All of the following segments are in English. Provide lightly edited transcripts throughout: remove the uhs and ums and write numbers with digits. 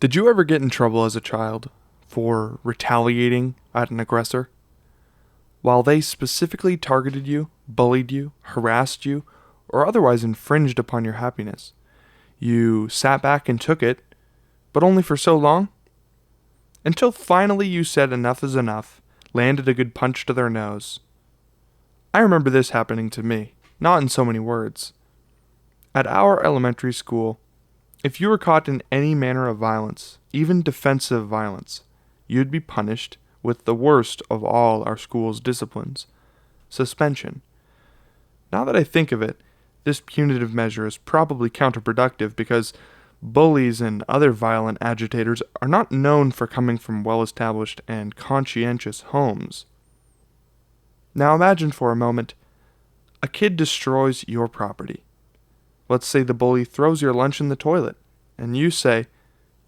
Did you ever get in trouble as a child for retaliating at an aggressor? While they specifically targeted you, bullied you, harassed you, or otherwise infringed upon your happiness, you sat back and took it, but only for so long? Until finally you said enough is enough, landed a good punch to their nose. I remember this happening to me, not in so many words. At our elementary school, if you were caught in any manner of violence, even defensive violence, you'd be punished with the worst of all our school's disciplines, suspension. Now that I think of it, this punitive measure is probably counterproductive because bullies and other violent agitators are not known for coming from well-established and conscientious homes. Now imagine for a moment, a kid destroys your property. Let's say the bully throws your lunch in the toilet, and you say,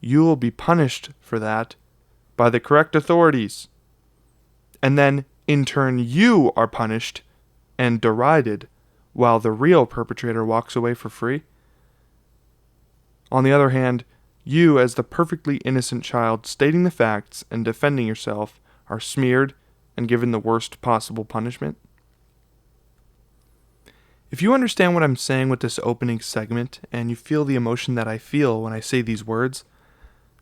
"You will be punished for that by the correct authorities." And then, in turn, you are punished and derided while the real perpetrator walks away for free. On the other hand, you, as the perfectly innocent child stating the facts and defending yourself, are smeared and given the worst possible punishment. If you understand what I'm saying with this opening segment, and you feel the emotion that I feel when I say these words,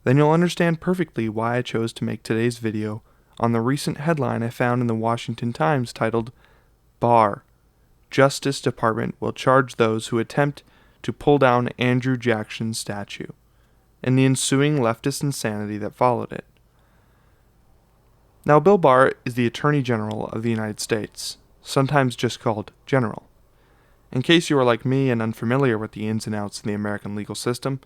then you'll understand perfectly why I chose to make today's video on the recent headline I found in the Washington Times titled, "Bar: Justice Department will charge those who attempt to pull down Andrew Jackson's statue," and the ensuing leftist insanity that followed it. Now, Bill Barr is the Attorney General of the United States, sometimes just called General. In case you are like me and unfamiliar with the ins and outs of the American legal system,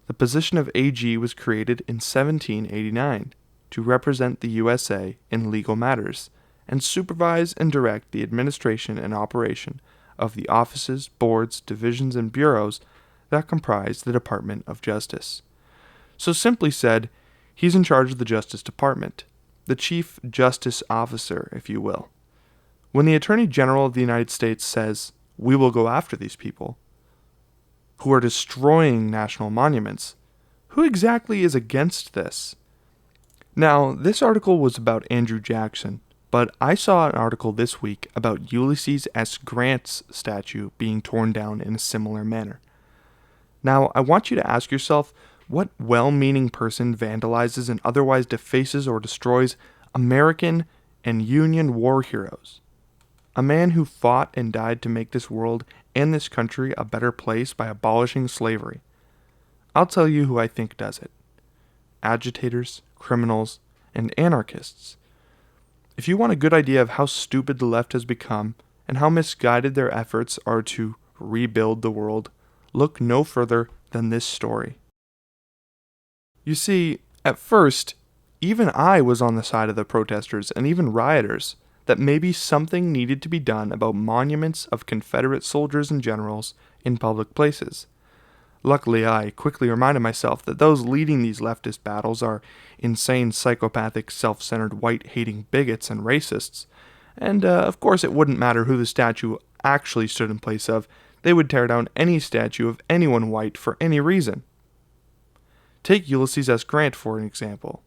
the position of AG was created in 1789 to represent the USA in legal matters and supervise and direct the administration and operation of the offices, boards, divisions, and bureaus that comprise the Department of Justice. So simply said, he's in charge of the Justice Department, the Chief Justice Officer, if you will. When the Attorney General of the United States says, "We will go after these people who are destroying national monuments," who exactly is against this? Now, this article was about Andrew Jackson, but I saw an article this week about Ulysses S. Grant's statue being torn down in a similar manner. Now, I want you to ask yourself, what well-meaning person vandalizes and otherwise defaces or destroys American and Union war heroes? A man who fought and died to make this world and this country a better place by abolishing slavery. I'll tell you who I think does it. Agitators, criminals, and anarchists. If you want a good idea of how stupid the left has become and how misguided their efforts are to rebuild the world, look no further than this story. You see, at first, even I was on the side of the protesters and even rioters that maybe something needed to be done about monuments of Confederate soldiers and generals in public places. Luckily, I quickly reminded myself that those leading these leftist battles are insane, psychopathic, self-centered, white-hating bigots and racists, and of course it wouldn't matter who the statue actually stood in place of. They would tear down any statue of anyone white for any reason. Take Ulysses S. Grant for an example.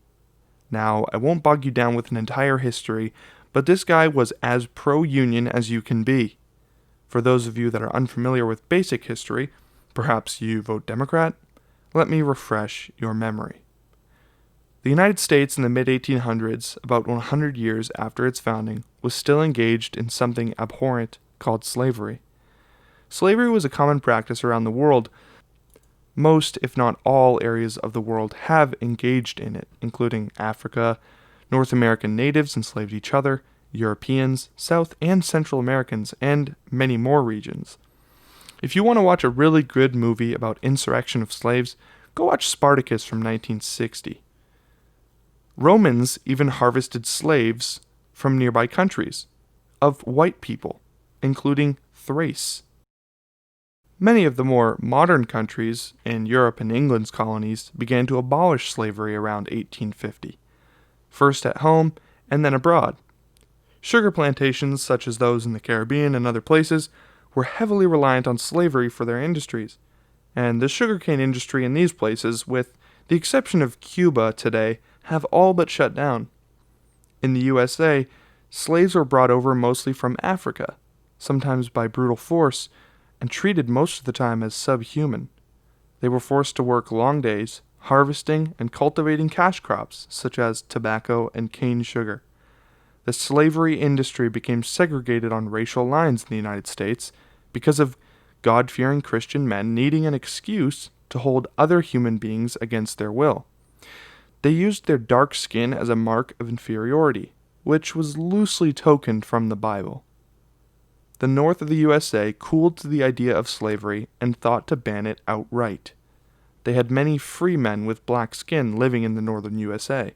Now, I won't bog you down with an entire history, but this guy was as pro-union as you can be. For those of you that are unfamiliar with basic history, perhaps you vote Democrat, let me refresh your memory. The United States in the mid-1800s, about 100 years after its founding, was still engaged in something abhorrent called slavery. Slavery was a common practice around the world. Most, if not all, areas of the world have engaged in it, including Africa. North American natives enslaved each other, Europeans, South and Central Americans, and many more regions. If you want to watch a really good movie about insurrection of slaves, go watch Spartacus from 1960. Romans even harvested slaves from nearby countries, of white people, including Thrace. Many of the more modern countries in Europe and England's colonies began to abolish slavery around 1850. First at home, and then abroad. Sugar plantations, such as those in the Caribbean and other places, were heavily reliant on slavery for their industries, and the sugarcane industry in these places, with the exception of Cuba today, have all but shut down. In the USA, slaves were brought over mostly from Africa, sometimes by brutal force, and treated most of the time as subhuman. They were forced to work long days, harvesting and cultivating cash crops such as tobacco and cane sugar. The slavery industry became segregated on racial lines in the United States because of God-fearing Christian men needing an excuse to hold other human beings against their will. They used their dark skin as a mark of inferiority, which was loosely tokened from the Bible. The north of the USA cooled to the idea of slavery and thought to ban it outright. They had many free men with black skin living in the northern USA.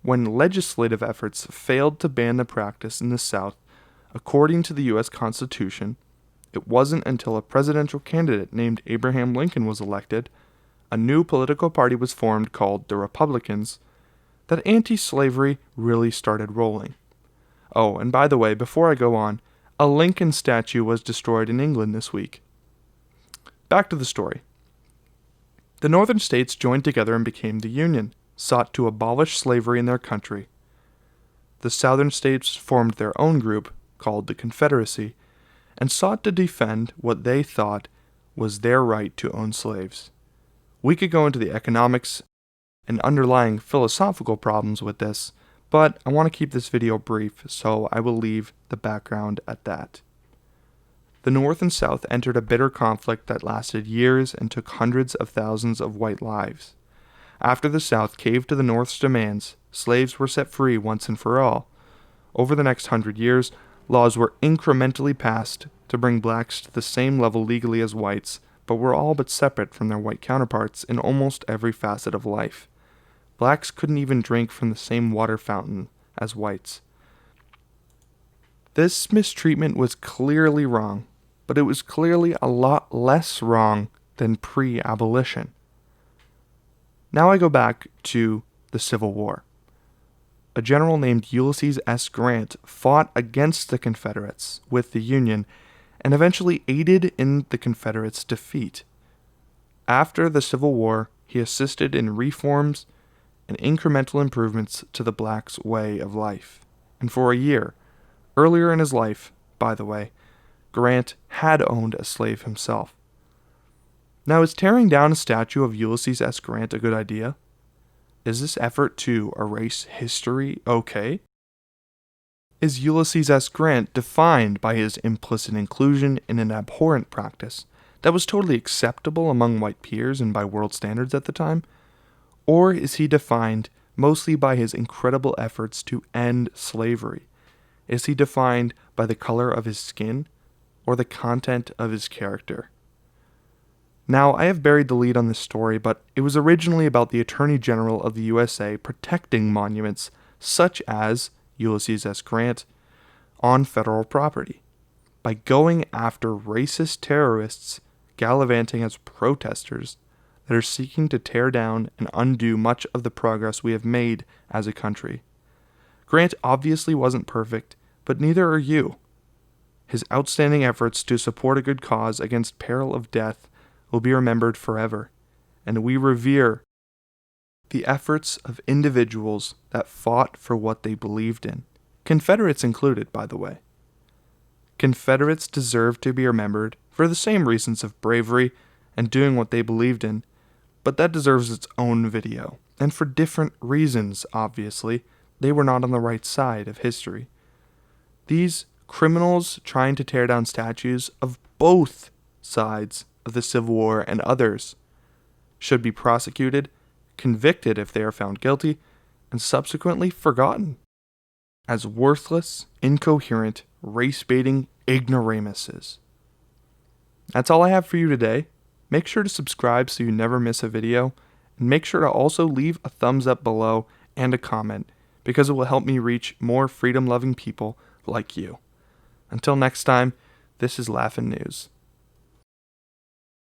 When legislative efforts failed to ban the practice in the South, according to the U.S. Constitution, it wasn't until a presidential candidate named Abraham Lincoln was elected, a new political party was formed called the Republicans, that anti-slavery really started rolling. Oh, and by the way, before I go on, a Lincoln statue was destroyed in England this week. Back to the story. The northern states joined together and became the Union, sought to abolish slavery in their country. The southern states formed their own group, called the Confederacy, and sought to defend what they thought was their right to own slaves. We could go into the economics and underlying philosophical problems with this, but I want to keep this video brief, so I will leave the background at that. The North and South entered a bitter conflict that lasted years and took hundreds of thousands of white lives. After the South caved to the North's demands, slaves were set free once and for all. Over the next 100 years, laws were incrementally passed to bring blacks to the same level legally as whites, but were all but separate from their white counterparts in almost every facet of life. Blacks couldn't even drink from the same water fountain as whites. This mistreatment was clearly wrong, but it was clearly a lot less wrong than pre-abolition. Now I go back to the Civil War. A general named Ulysses S. Grant fought against the Confederates with the Union and eventually aided in the Confederates' defeat. After the Civil War, he assisted in reforms and incremental improvements to the blacks' way of life. And for a year, earlier in his life, by the way, Grant had owned a slave himself. Now, is tearing down a statue of Ulysses S. Grant a good idea? Is this effort to erase history okay? Is Ulysses S. Grant defined by his implicit inclusion in an abhorrent practice that was totally acceptable among white peers and by world standards at the time? Or is he defined mostly by his incredible efforts to end slavery? Is he defined by the color of his skin or the content of his character? Now, I have buried the lead on this story, but it was originally about the Attorney General of the USA protecting monuments such as Ulysses S. Grant on federal property by going after racist terrorists gallivanting as protesters that are seeking to tear down and undo much of the progress we have made as a country. Grant obviously wasn't perfect, but neither are you. His outstanding efforts to support a good cause against peril of death will be remembered forever, and we revere the efforts of individuals that fought for what they believed in, Confederates included, by the way. Confederates deserve to be remembered for the same reasons of bravery and doing what they believed in, but that deserves its own video, and for different reasons, obviously. They were not on the right side of history. These criminals trying to tear down statues of both sides of the Civil War and others should be prosecuted, convicted if they are found guilty, and subsequently forgotten as worthless, incoherent, race-baiting ignoramuses. That's all I have for you today. Make sure to subscribe so you never miss a video, and make sure to also leave a thumbs up below and a comment, because it will help me reach more freedom-loving people like you. Until next time, this is Laughin' News.